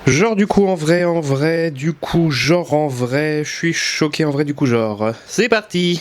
Genre du coup en vrai, du coup genre en vrai, je suis choqué en vrai du coup genre. C'est parti!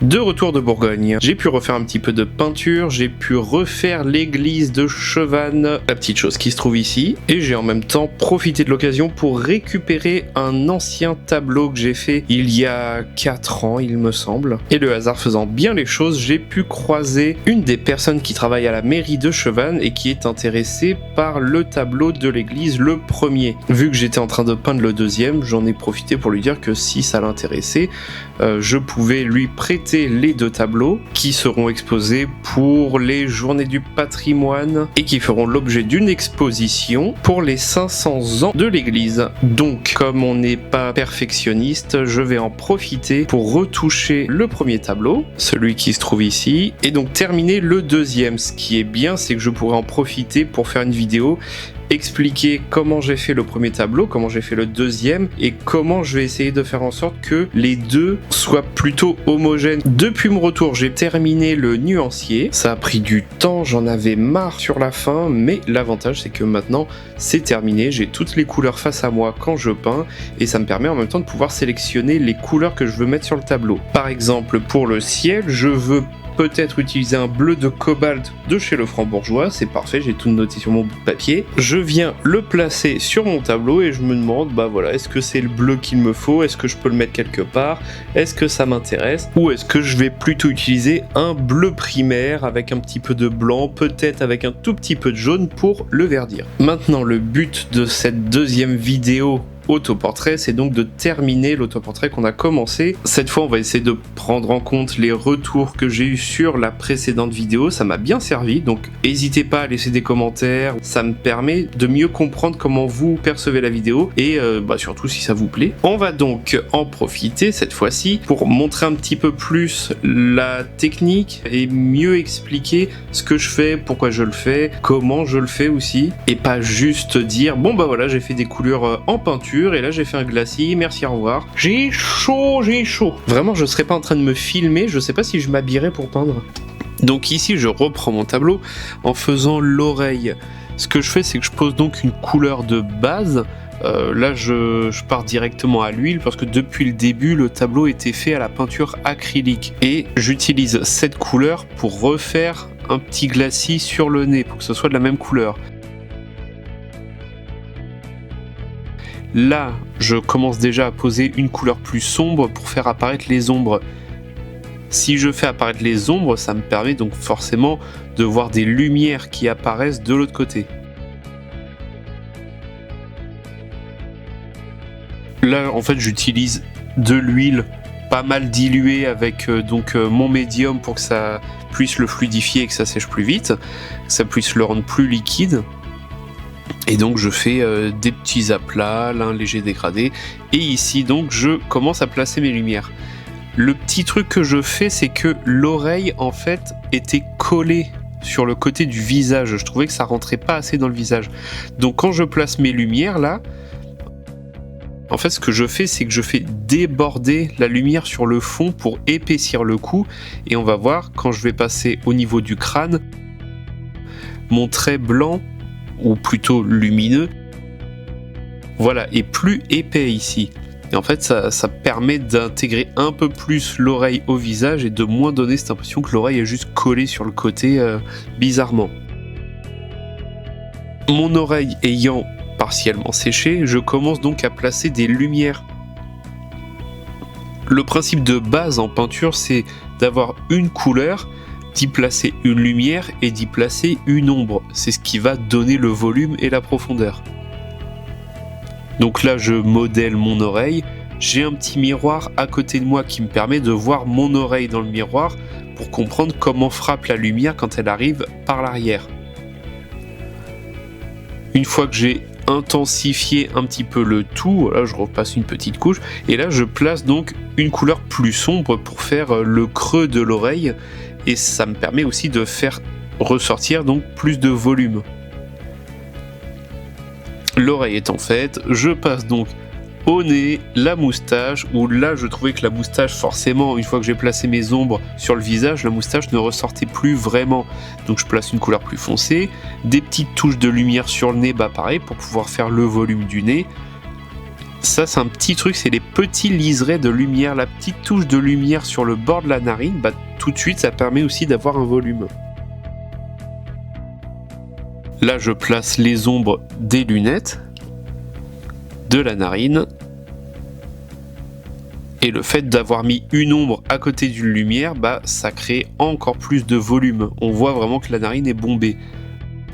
De retour de Bourgogne, j'ai pu refaire un petit peu de peinture, j'ai pu refaire l'église de Chevannes, la petite chose qui se trouve ici, et j'ai en même temps profité de l'occasion pour récupérer un ancien tableau que j'ai fait il y a 4 ans il me semble. Et le hasard faisant bien les choses, j'ai pu croiser une des personnes qui travaille à la mairie de Chevannes et qui est intéressée par le tableau de l'église, le premier. Vu que j'étais en train de peindre le deuxième, j'en ai profité pour lui dire que si ça l'intéressait, je pouvais lui prêter les 2 tableaux qui seront exposés pour les journées du patrimoine et qui feront l'objet d'une exposition pour les 500 ans de l'église. Donc, comme on n'est pas perfectionniste, je vais en profiter pour retoucher le premier tableau, celui qui se trouve ici, et donc terminer le deuxième. Ce qui est bien, c'est que je pourrai en profiter pour faire une vidéo expliquer comment j'ai fait le premier tableau, comment j'ai fait le deuxième et comment je vais essayer de faire en sorte que les deux soient plutôt homogènes. Depuis mon retour, j'ai terminé le nuancier. Ça a pris du temps, j'en avais marre sur la fin, mais l'avantage c'est que maintenant c'est terminé. J'ai toutes les couleurs face à moi quand je peins et ça me permet en même temps de pouvoir sélectionner les couleurs que je veux mettre sur le tableau. Par exemple, pour le ciel, je veux peut-être utiliser un bleu de cobalt de chez Lefranc-Bourgeois, c'est parfait, j'ai tout noté sur mon bout de papier. Je viens le placer sur mon tableau et je me demande, bah voilà, est-ce que c'est le bleu qu'il me faut, est-ce que je peux le mettre quelque part, est-ce que ça m'intéresse, ou est-ce que je vais plutôt utiliser un bleu primaire avec un petit peu de blanc, peut-être avec un tout petit peu de jaune pour le verdir. Maintenant, le but de cette deuxième vidéo autoportrait, c'est donc de terminer l'autoportrait qu'on a commencé. Cette fois, on va essayer de prendre en compte les retours que j'ai eu sur la précédente vidéo. Ça m'a bien servi, donc n'hésitez pas à laisser des commentaires. Ça me permet de mieux comprendre comment vous percevez la vidéo et surtout si ça vous plaît. On va donc en profiter cette fois-ci pour montrer un petit peu plus la technique et mieux expliquer ce que je fais, pourquoi je le fais, comment je le fais aussi, et pas juste dire bon bah voilà, j'ai fait des couleurs en peinture et là j'ai fait un glacis, merci, au revoir. J'ai chaud. Vraiment, je serais pas en train de me filmer, je sais pas si je m'habillerais pour peindre. Donc ici, je reprends mon tableau en faisant l'oreille. Ce que je fais, c'est que je pose donc une couleur de base. Là, je pars directement à l'huile parce que depuis le début, le tableau était fait à la peinture acrylique. Et j'utilise cette couleur pour refaire un petit glacis sur le nez pour que ce soit de la même couleur. Là, je commence déjà à poser une couleur plus sombre pour faire apparaître les ombres. Si je fais apparaître les ombres, ça me permet donc forcément de voir des lumières qui apparaissent de l'autre côté. Là, en fait, j'utilise de l'huile pas mal diluée avec mon médium pour que ça puisse le fluidifier et que ça sèche plus vite, que ça puisse le rendre plus liquide. Et donc je fais des petits aplats, là un léger dégradé, et ici donc je commence à placer mes lumières. Le petit truc que je fais, c'est que l'oreille en fait était collée sur le côté du visage, je trouvais que ça rentrait pas assez dans le visage. Donc quand je place mes lumières là, en fait ce que je fais, c'est que je fais déborder la lumière sur le fond pour épaissir le coup, et on va voir quand je vais passer au niveau du crâne, mon trait blanc, ou plutôt lumineux, voilà, est plus épais ici. Et en fait, ça permet d'intégrer un peu plus l'oreille au visage et de moins donner cette impression que l'oreille est juste collée sur le côté bizarrement. Mon oreille ayant partiellement séché, je commence donc à placer des lumières. Le principe de base en peinture, c'est d'avoir une couleur, d'y placer une lumière et d'y placer une ombre. C'est ce qui va donner le volume et la profondeur. Donc là, je modèle mon oreille. J'ai un petit miroir à côté de moi qui me permet de voir mon oreille dans le miroir pour comprendre comment frappe la lumière quand elle arrive par l'arrière. Une fois que j'ai intensifier un petit peu le tout, voilà, je repasse une petite couche et là je place donc une couleur plus sombre pour faire le creux de l'oreille et ça me permet aussi de faire ressortir donc plus de volume. L'oreille étant faite, je passe donc au nez, la moustache, où là je trouvais que la moustache, forcément, une fois que j'ai placé mes ombres sur le visage, la moustache ne ressortait plus vraiment. Donc je place une couleur plus foncée, des petites touches de lumière sur le nez, pareil, pour pouvoir faire le volume du nez. Ça c'est un petit truc, c'est les petits liserés de lumière, la petite touche de lumière sur le bord de la narine, tout de suite ça permet aussi d'avoir un volume. Là je place les ombres des lunettes, de la narine, et le fait d'avoir mis une ombre à côté d'une lumière, ça crée encore plus de volume. On voit vraiment que la narine est bombée.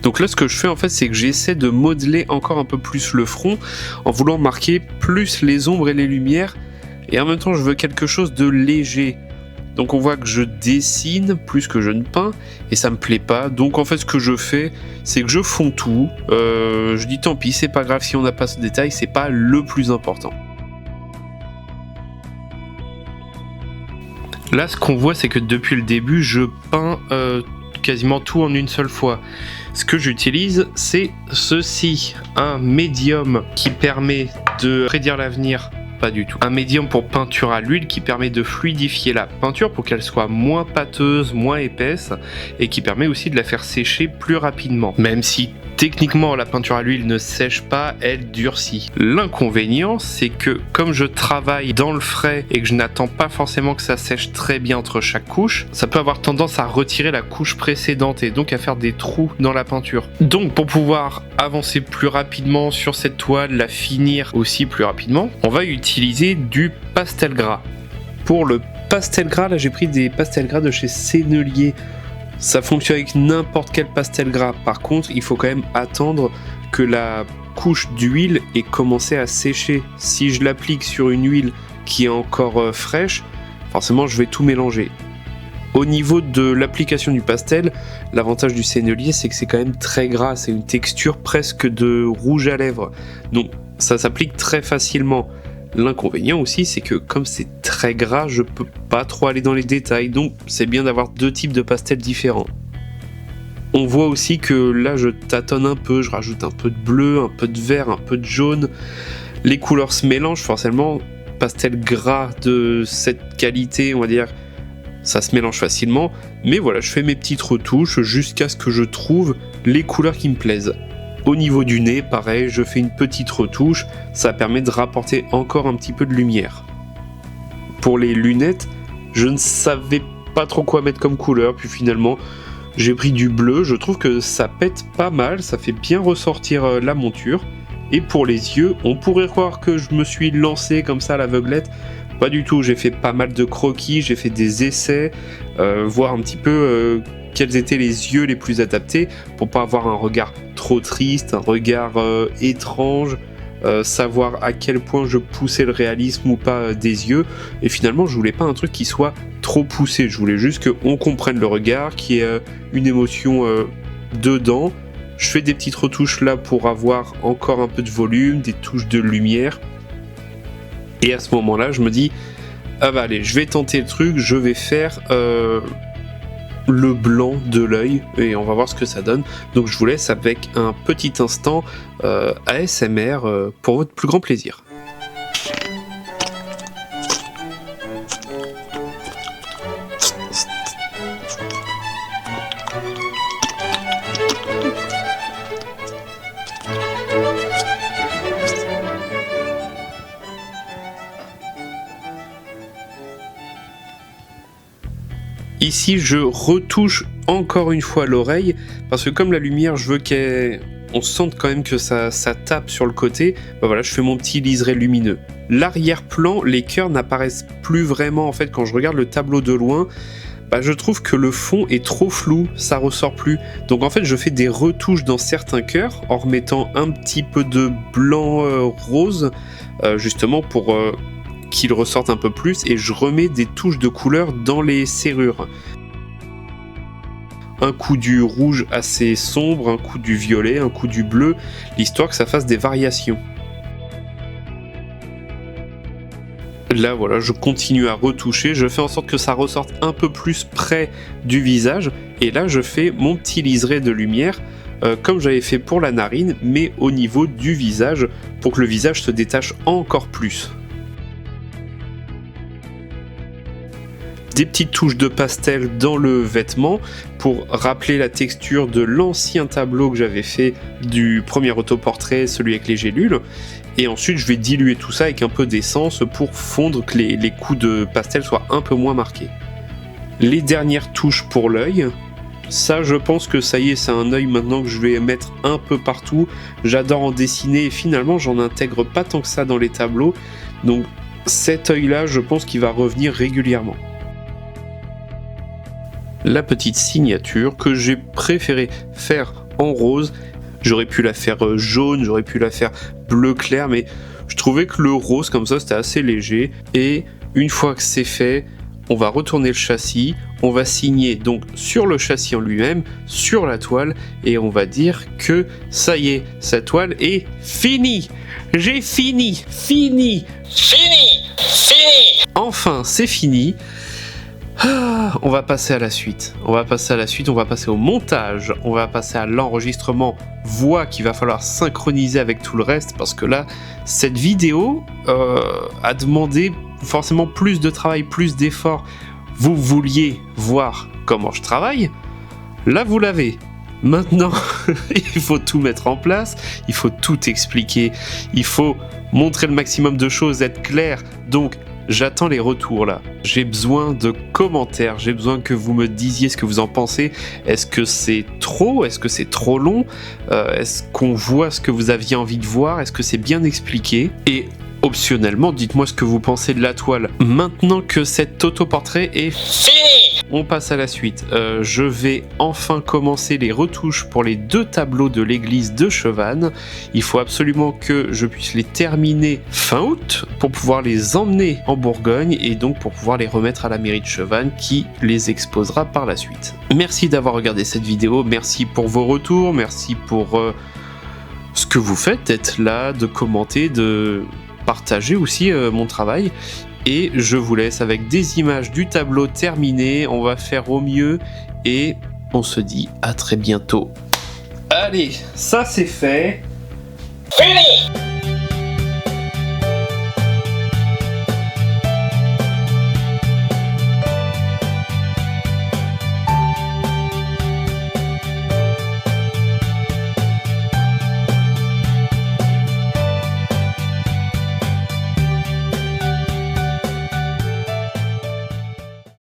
Donc là ce que je fais en fait, c'est que j'essaie de modeler encore un peu plus le front en voulant marquer plus les ombres et les lumières, et en même temps je veux quelque chose de léger. Donc on voit que je dessine plus que je ne peins, et ça me plaît pas. Donc en fait ce que je fais, c'est que je fonds tout. Je dis tant pis, c'est pas grave si on n'a pas ce détail, c'est pas le plus important. Là ce qu'on voit, c'est que depuis le début, je peins quasiment tout en une seule fois. Ce que j'utilise, c'est ceci, un médium qui permet de prédire l'avenir. Pas du tout. Un médium pour peinture à l'huile qui permet de fluidifier la peinture pour qu'elle soit moins pâteuse, moins épaisse, et qui permet aussi de la faire sécher plus rapidement. Même si techniquement la peinture à l'huile ne sèche pas, elle durcit. L'inconvénient, c'est que comme je travaille dans le frais et que je n'attends pas forcément que ça sèche très bien entre chaque couche, ça peut avoir tendance à retirer la couche précédente et donc à faire des trous dans la peinture. Donc pour pouvoir avancer plus rapidement sur cette toile, la finir aussi plus rapidement, on va utiliser du pastel gras. Pour le pastel gras, là j'ai pris des pastels gras de chez Sennelier. Ça fonctionne avec n'importe quel pastel gras. Par contre, il faut quand même attendre que la couche d'huile ait commencé à sécher. Si je l'applique sur une huile qui est encore fraîche, forcément je vais tout mélanger. Au niveau de l'application du pastel, l'avantage du Sennelier, c'est que c'est quand même très gras. C'est une texture presque de rouge à lèvres. Donc ça s'applique très facilement. L'inconvénient aussi, c'est que comme c'est très gras, je peux pas trop aller dans les détails, donc c'est bien d'avoir deux types de pastels différents. On voit aussi que là je tâtonne un peu, je rajoute un peu de bleu, un peu de vert, un peu de jaune. Les couleurs se mélangent forcément, pastel gras de cette qualité, on va dire, ça se mélange facilement, mais voilà, je fais mes petites retouches jusqu'à ce que je trouve les couleurs qui me plaisent. Au niveau du nez, pareil, je fais une petite retouche, ça permet de rapporter encore un petit peu de lumière. Pour les lunettes, je ne savais pas trop quoi mettre comme couleur, puis finalement j'ai pris du bleu, je trouve que ça pète pas mal, ça fait bien ressortir la monture. Et pour les yeux, on pourrait croire que je me suis lancé comme ça à l'aveuglette, pas du tout, j'ai fait pas mal de croquis, j'ai fait des essais, voir un petit peu quels étaient les yeux les plus adaptés pour pas avoir un regard trop triste, un regard étrange, savoir à quel point je poussais le réalisme ou pas des yeux. Et finalement je voulais pas un truc qui soit trop poussé, je voulais juste qu'on comprenne le regard, qu'il y ait une émotion dedans. Je fais des petites retouches là pour avoir encore un peu de volume, des touches de lumière, et à ce moment là je me dis ah bah allez, je vais tenter le truc, je vais faire le blanc de l'œil et on va voir ce que ça donne. Donc je vous laisse avec un petit instant ASMR pour votre plus grand plaisir. Ici, je retouche encore une fois l'oreille, parce que comme la lumière, je veux qu'on sente quand même que ça tape sur le côté, voilà, je fais mon petit liseré lumineux. L'arrière-plan, les cœurs n'apparaissent plus vraiment, en fait, quand je regarde le tableau de loin, je trouve que le fond est trop flou, ça ressort plus. Donc en fait, je fais des retouches dans certains cœurs, en remettant un petit peu de blanc rose, justement pour qu'il ressorte un peu plus, et je remets des touches de couleur dans les serrures. Un coup du rouge assez sombre, un coup du violet, un coup du bleu, l'histoire que ça fasse des variations. Là voilà, je continue à retoucher, je fais en sorte que ça ressorte un peu plus près du visage, et là je fais mon petit liseré de lumière comme j'avais fait pour la narine, mais au niveau du visage, pour que le visage se détache encore plus. Des petites touches de pastel dans le vêtement pour rappeler la texture de l'ancien tableau que j'avais fait du premier autoportrait, celui avec les gélules. Et ensuite je vais diluer tout ça avec un peu d'essence pour fondre, que les coups de pastel soient un peu moins marqués. Les dernières touches pour l'œil. Ça, je pense que ça y est, c'est un œil maintenant que je vais mettre un peu partout. J'adore en dessiner et finalement j'en intègre pas tant que ça dans les tableaux. Donc cet œil-là, je pense qu'il va revenir régulièrement. La petite signature que j'ai préféré faire en rose. J'aurais pu la faire jaune, j'aurais pu la faire bleu clair, mais je trouvais que le rose comme ça c'était assez léger. Et une fois que c'est fait, on va retourner le châssis, on va signer donc sur le châssis en lui-même, sur la toile, et on va dire que ça y est, cette toile est finie. J'ai fini. Enfin, c'est fini. On va passer à la suite. On va passer au montage. On va passer à l'enregistrement voix qu'il va falloir synchroniser avec tout le reste parce que là, cette vidéo a demandé forcément plus de travail, plus d'efforts. Vous vouliez voir comment je travaille. Là, vous l'avez. Maintenant, il faut tout mettre en place, il faut tout expliquer, il faut montrer le maximum de choses, être clair. Donc, j'attends les retours là. J'ai besoin de commentaires, j'ai besoin que vous me disiez ce que vous en pensez. Est-ce que c'est trop? Est-ce que c'est trop long? Est-ce qu'on voit ce que vous aviez envie de voir? Est-ce que c'est bien expliqué? Et optionnellement, dites-moi ce que vous pensez de la toile. Maintenant que cet autoportrait est fini, on passe à la suite. Je vais enfin commencer les retouches pour les 2 tableaux de l'église de Chevannes. Il faut absolument que je puisse les terminer fin août pour pouvoir les emmener en Bourgogne et donc pour pouvoir les remettre à la mairie de Chevannes qui les exposera par la suite. Merci d'avoir regardé cette vidéo, merci pour vos retours, merci pour ce que vous faites, d'être là, de commenter, de partager aussi mon travail. Et je vous laisse avec des images du tableau terminé. On va faire au mieux et on se dit à très bientôt. Allez, ça c'est fait. Fini.